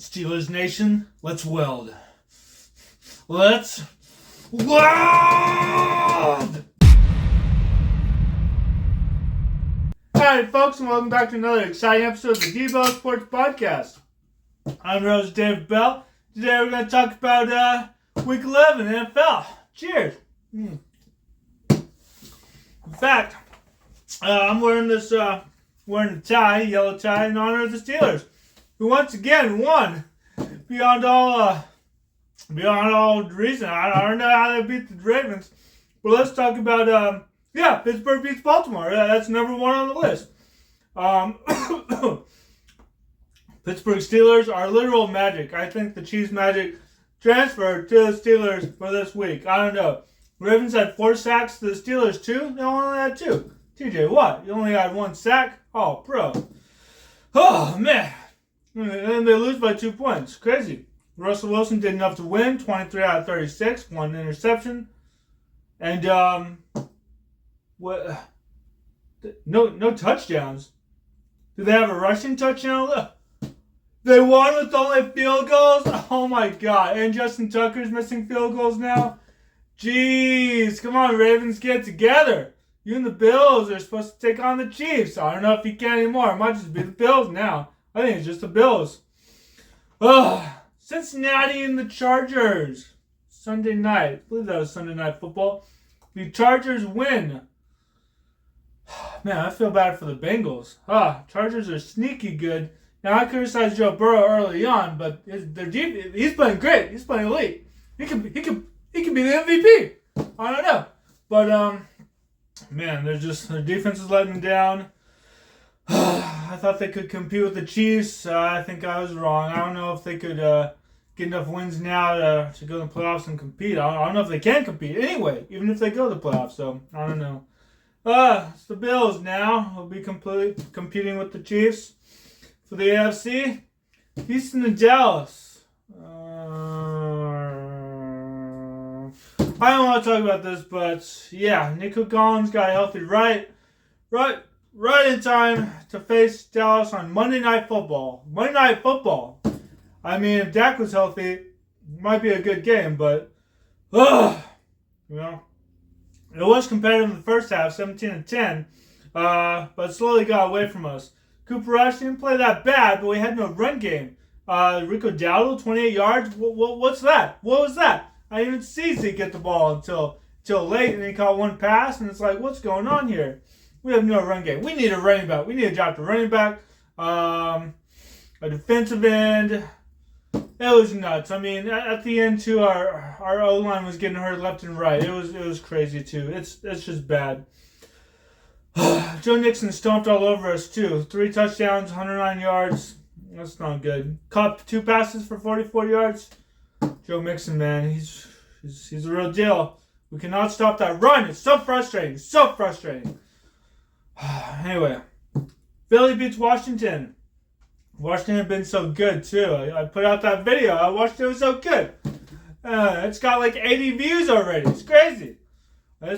Steelers Nation, let's weld. Let's weld! Alright, folks, and welcome back to another exciting episode of the D.Bell Sports Podcast. I'm your host, D.Bell. Today we're going to talk about Week 11 NFL. Cheers! In fact, I'm wearing this, wearing a tie, yellow tie, in honor of the Steelers, who once again won beyond all reason. I don't know how they beat the Ravens, but let's talk about Pittsburgh beats Baltimore. That's number one on the list. Pittsburgh Steelers are literal magic. I think the Chiefs magic transferred to the Steelers for this week. I don't know. Ravens had 4 sacks to the Steelers 2. They only had 2. TJ Watt, you only had 1 sack? Oh, bro. Oh, man. And they lose by 2 points. Crazy. Russell Wilson did enough to win. 23 out of 36. 1 interception. And, no touchdowns. Do they have a rushing touchdown? They won with only field goals? Oh, my God. And Justin Tucker's missing field goals now? Jeez. Come on, Ravens, get together. You and the Bills are supposed to take on the Chiefs. I don't know if you can anymore. It might just be the Bills now. I think it's just the Bills. Cincinnati and the Chargers. Sunday night. I believe that was Sunday Night Football. The Chargers win. Man, I feel bad for the Bengals. Chargers are sneaky good. Now, I criticized Joe Burrow early on, but he's playing great. He's playing elite. He can be the MVP. I don't know. But, man, their defense is letting them down. I thought they could compete with the Chiefs. I think I was wrong. I don't know if they could get enough wins now to go to the playoffs and compete. I don't know if they can compete anyway, even if they go to the playoffs. So, I don't know. It's the Bills now. Will be completely competing with the Chiefs for the AFC. Houston and Dallas. I don't want to talk about this, but yeah, Nico Collins got healthy right in time to face Dallas on Monday Night Football. Monday Night Football. I mean, if Dak was healthy, it might be a good game, but it was competitive in the first half, 17-10, but slowly got away from us. Cooper Rush didn't play that bad, but we had no run game. Rico Dowdle, 28 yards. What's that? What was that? I didn't even see Zeke get the ball until late, and he caught 1 pass, and it's like, what's going on here? We have no run game. We need a running back. We need to draft a running back, a defensive end. It was nuts. I mean, at the end too, our O-line was getting hurt left and right. It was crazy too. It's just bad. Joe Mixon stomped all over us too. 3 touchdowns, 109 yards. That's not good. Caught 2 passes for 44 yards. Joe Mixon, man, he's a real deal. We cannot stop that run. It's so frustrating. So frustrating. Anyway, Philly beats Washington. Washington had been so good too. I put out that video. I watched it. It was so good. It's got like 80 views already. It's crazy. I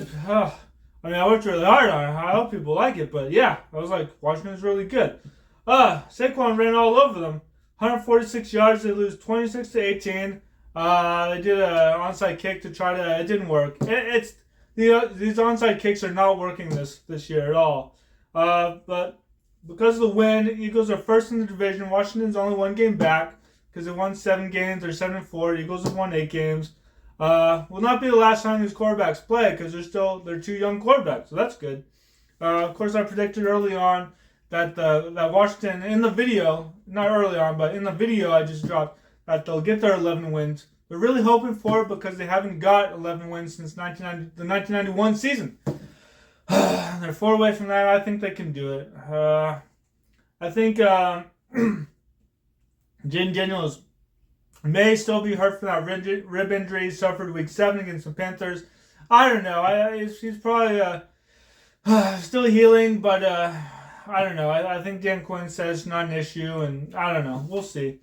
worked really hard on it. I hope people like it. But yeah, I was like, Washington's really good. Saquon ran all over them. 146 yards. They lose 26-18. They did an onside kick to try to. It didn't work. These onside kicks are not working this year at all. But because of the win, Eagles are first in the division. Washington's only 1 game back because they won 7 games. They're 7-4. Eagles have won 8 games. Will not be the last time these quarterbacks play because they're 2 young quarterbacks, so that's good. Of course, I predicted early on that Washington, in the video, not early on, but in the video I just dropped, that they'll get their 11 wins. They're really hoping for it because they haven't got 11 wins since the 1991 season. They're 4 away from that. I think they can do it. I think Jaden Daniels may still be hurt from that rib injury he suffered week 7 against the Panthers. I don't know. He's probably still healing, but I don't know. I think Dan Quinn says it's not an issue, and I don't know. We'll see.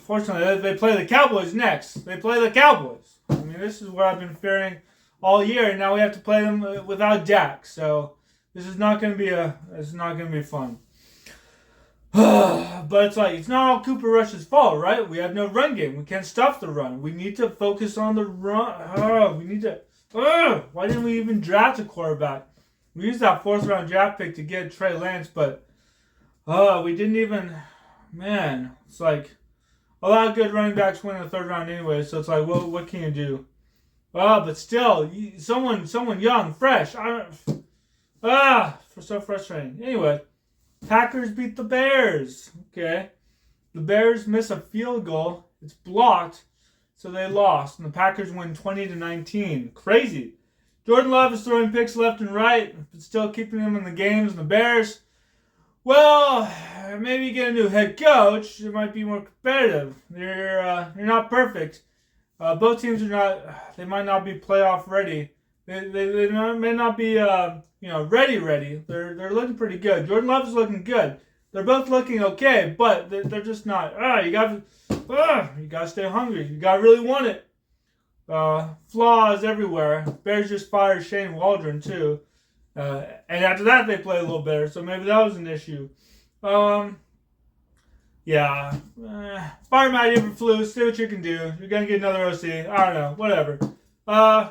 Fortunately, they play the Cowboys next. They play the Cowboys. I mean, this is what I've been fearing all year, and now we have to play them without Dak. So this is not going to be fun. But it's like, it's not all Cooper Rush's fault, right? We have no run game. We can't stop the run. We need to focus on the run. Why didn't we even draft a quarterback? We used that 4th-round draft pick to get Trey Lance, but we didn't even. Man, it's like a lot of good running backs win in the 3rd round anyway. So it's like, what can you do? But still, someone young, fresh. So frustrating. Anyway, Packers beat the Bears. Okay, the Bears miss a field goal. It's blocked, so they lost, and the Packers win 20-19. Crazy. Jordan Love is throwing picks left and right, but still keeping them in the games. And the Bears, well, maybe get a new head coach. It might be more competitive. They're not perfect. Both teams are not. They might not be playoff ready. They may not be ready. They're looking pretty good. Jordan Love is looking good. They're both looking okay, but they're just not. You gotta stay hungry. You gotta really want it. Flaws everywhere. Bears just fired Shane Waldron too, and after that they play a little better. So maybe that was an issue. Fire Matt Eberflus. See what you can do. You're gonna get another OC. I don't know. Whatever.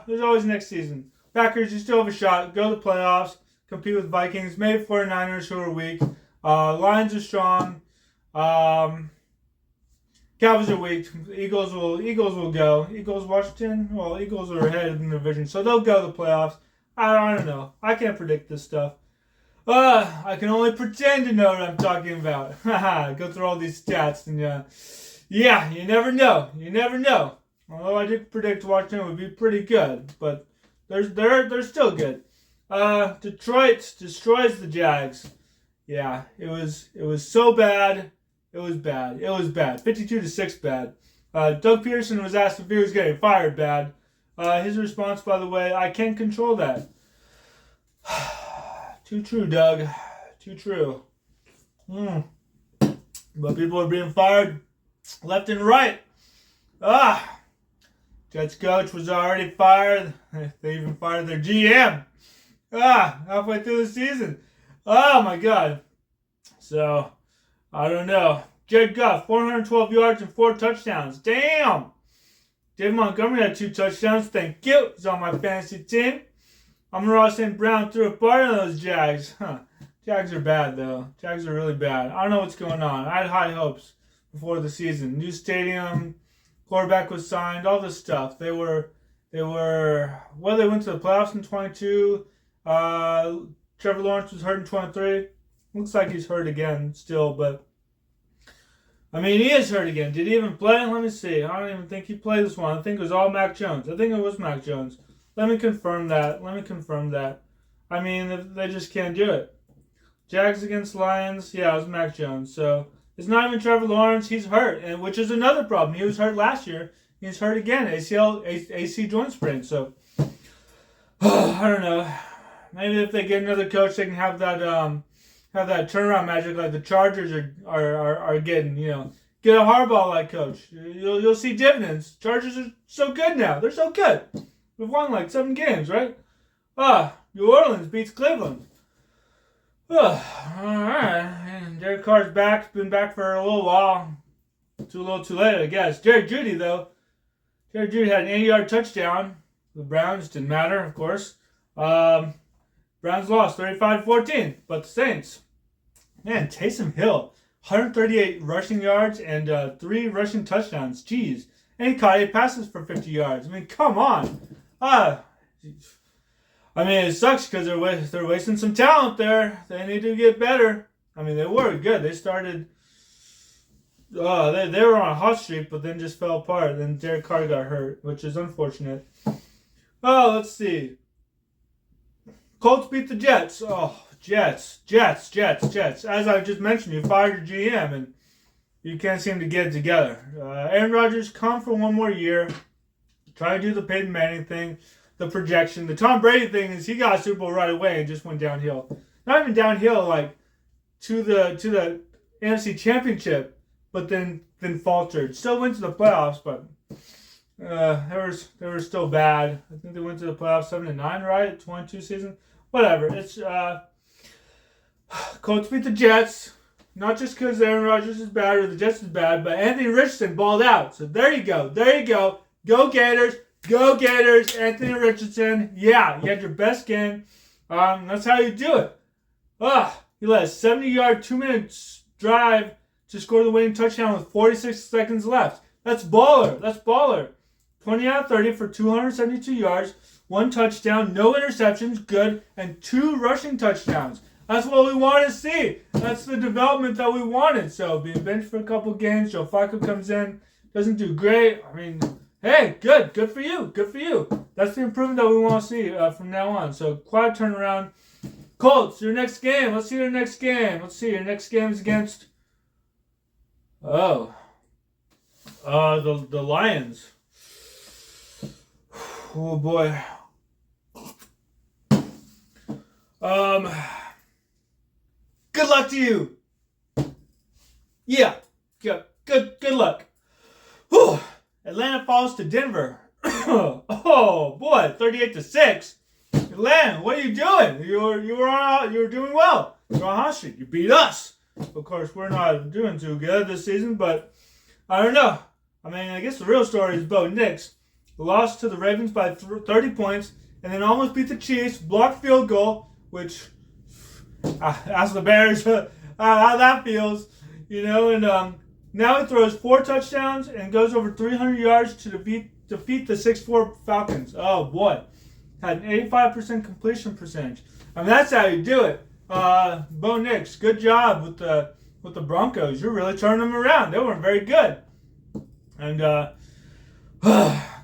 There's always next season. Packers, you still have a shot. Go to the playoffs. Compete with Vikings. Maybe 49ers who are weak. Lions are strong. Cowboys are weak. Eagles will go. Eagles, Washington. Well, Eagles are ahead in the division, so they'll go to the playoffs. I don't know. I can't predict this stuff. I can only pretend to know what I'm talking about. Go through all these stats and you never know. You never know. Although I did predict Washington would be pretty good, but they're still good. Detroit destroys the Jags. Yeah, it was so bad. It was bad. 52-6 bad. Doug Peterson was asked if he was getting fired bad. His response, by the way, I can't control that. Too true, Doug. Too true. But people are being fired left and right. Jets coach was already fired. They even fired their GM. Halfway through the season. Oh my God. So, I don't know. Jared Goff, 412 yards and 4 touchdowns. Damn. David Montgomery had 2 touchdowns. Thank you. He's on my fantasy team. Amon-Ra St. Brown threw a party on those Jags. Jags are bad, though. Jags are really bad. I don't know what's going on. I had high hopes before the season. New stadium, quarterback was signed, all this stuff. They went to the playoffs in 22. Trevor Lawrence was hurt in 23. Looks like he's hurt again still, but I mean, he is hurt again. Did he even play? Let me see. I don't even think he played this one. I think it was all Mac Jones. I think it was Mac Jones. Let me confirm that. I mean, they just can't do it. Jags against Lions. Yeah, it was Mac Jones. So it's not even Trevor Lawrence. He's hurt, and which is another problem. He was hurt last year. He's hurt again. AC joint sprain. So I don't know. Maybe if they get another coach, they can have that turnaround magic like the Chargers are getting. Get a Harbaugh-like coach. You'll see dividends. Chargers are so good now. They're so good. We've won like 7 games, right? New Orleans beats Cleveland. All right. And Derek Carr's back. Been back for a little while. Too little, too late, I guess. Jerry Jeudy, though. Jerry Jeudy had an 80-yard touchdown. The Browns didn't matter, of course. Browns lost 35-14. But the Saints, man, Taysom Hill, 138 rushing yards and 3 rushing touchdowns. Jeez. And he caught 8 passes for 50 yards. I mean, come on. It sucks because they're wasting some talent there. They need to get better. I mean, they were good. They started. They were on a hot streak, but then just fell apart. Then Derek Carr got hurt, which is unfortunate. Let's see. Colts beat the Jets. Jets. As I just mentioned, you fired your GM, and you can't seem to get it together. Aaron Rodgers, come for one more year. Try to do the Peyton Manning thing, the projection. The Tom Brady thing is he got a Super Bowl right away and just went downhill. Not even downhill, like to the NFC Championship, but then faltered. Still went to the playoffs, but they were still bad. I think they went to the playoffs 7-9, right? 22 season, whatever. It's Colts beat the Jets. Not just because Aaron Rodgers is bad or the Jets is bad, but Anthony Richardson balled out. So there you go. There you go. Go Gators. Go Gators. Anthony Richardson. Yeah, you had your best game. That's how you do it. He led a 70-yard, 2-minute drive to score the winning touchdown with 46 seconds left. That's baller. That's baller. 20 out of 30 for 272 yards, 1 touchdown, no interceptions, good, and 2 rushing touchdowns. That's what we want to see. That's the development that we wanted. So being benched for a couple games, Joe Flacco comes in, doesn't do great. I mean, hey, good. Good for you. Good for you. That's the improvement that we want to see from now on. So quiet turnaround. Colts, your next game. Let's see your next game. Let's see. Your next game is against... the Lions. Oh, boy. Good luck to you. Yeah. Good luck. Whew. Atlanta falls to Denver. Oh boy, 38-6. Atlanta, what are you doing? You were doing well. You're on hot streak. You beat us. Of course, we're not doing too good this season, but I don't know. I mean, I guess the real story is Bo Nix lost to the Ravens by 30 points, and then almost beat the Chiefs. Blocked field goal, which ask the Bears how that feels, and now he throws 4 touchdowns and goes over 300 yards to defeat the 6'4" Falcons. Oh boy, had an 85% completion percentage. I mean, that's how you do it. Bo Nix, good job with the Broncos. You're really turning them around. They weren't very good, and of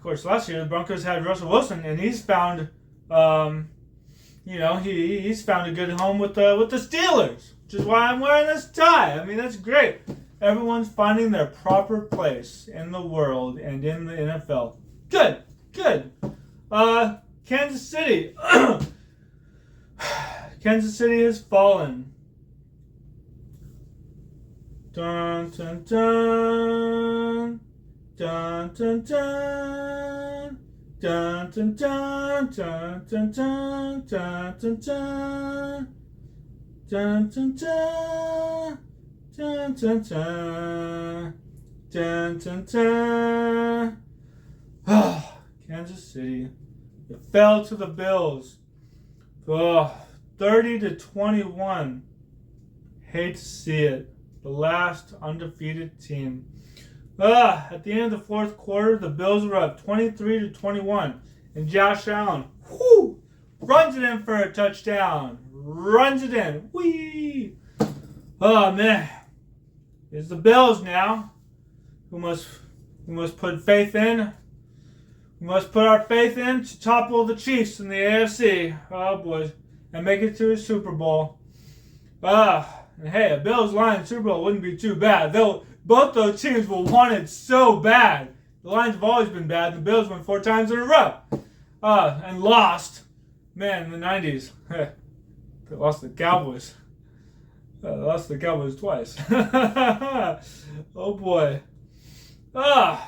course last year the Broncos had Russell Wilson, and he's found. He's found a good home with the Steelers, which is why I'm wearing this tie. I mean, that's great. Everyone's finding their proper place in the world and in the NFL. Good. Kansas City. Kansas City has fallen. Dun dun dun. Dun dun dun. Dun dun dun dun dun dun dun dun dun dun dun dun dun dun dun dun. Kansas City, it fell to the Bills. 30-21. Hate to see it. The last undefeated team. At the end of the fourth quarter, the Bills were up 23-21, and Josh Allen, runs it in for a touchdown. Runs it in. Whee! Oh man, it's the Bills now. We must put faith in. We must put our faith in to topple the Chiefs in the AFC. Oh boy, and make it to a Super Bowl. And hey, a Bills-Lions Super Bowl wouldn't be too bad. Both those teams will want it so bad. The Lions have always been bad. The Bills won 4 times in a row. And lost. Man, in the 90s. They lost to the Cowboys. They lost to the Cowboys twice. Oh boy. Or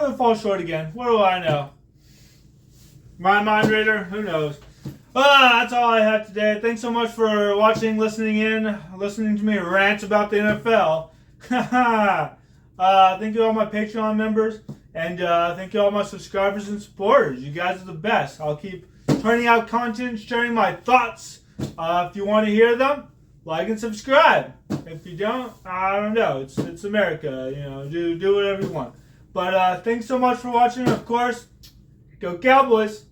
they fall short again. What do I know? My mind reader? Who knows? That's all I have today. Thanks so much for watching, listening to me rant about the NFL. Thank you all my Patreon members, and thank you all my subscribers and supporters. You guys are the best. I'll keep turning out content, sharing my thoughts. If you want to hear them, like and subscribe. If you don't, I don't know. It's America. Do whatever you want. But thanks so much for watching. Of course, go Cowboys.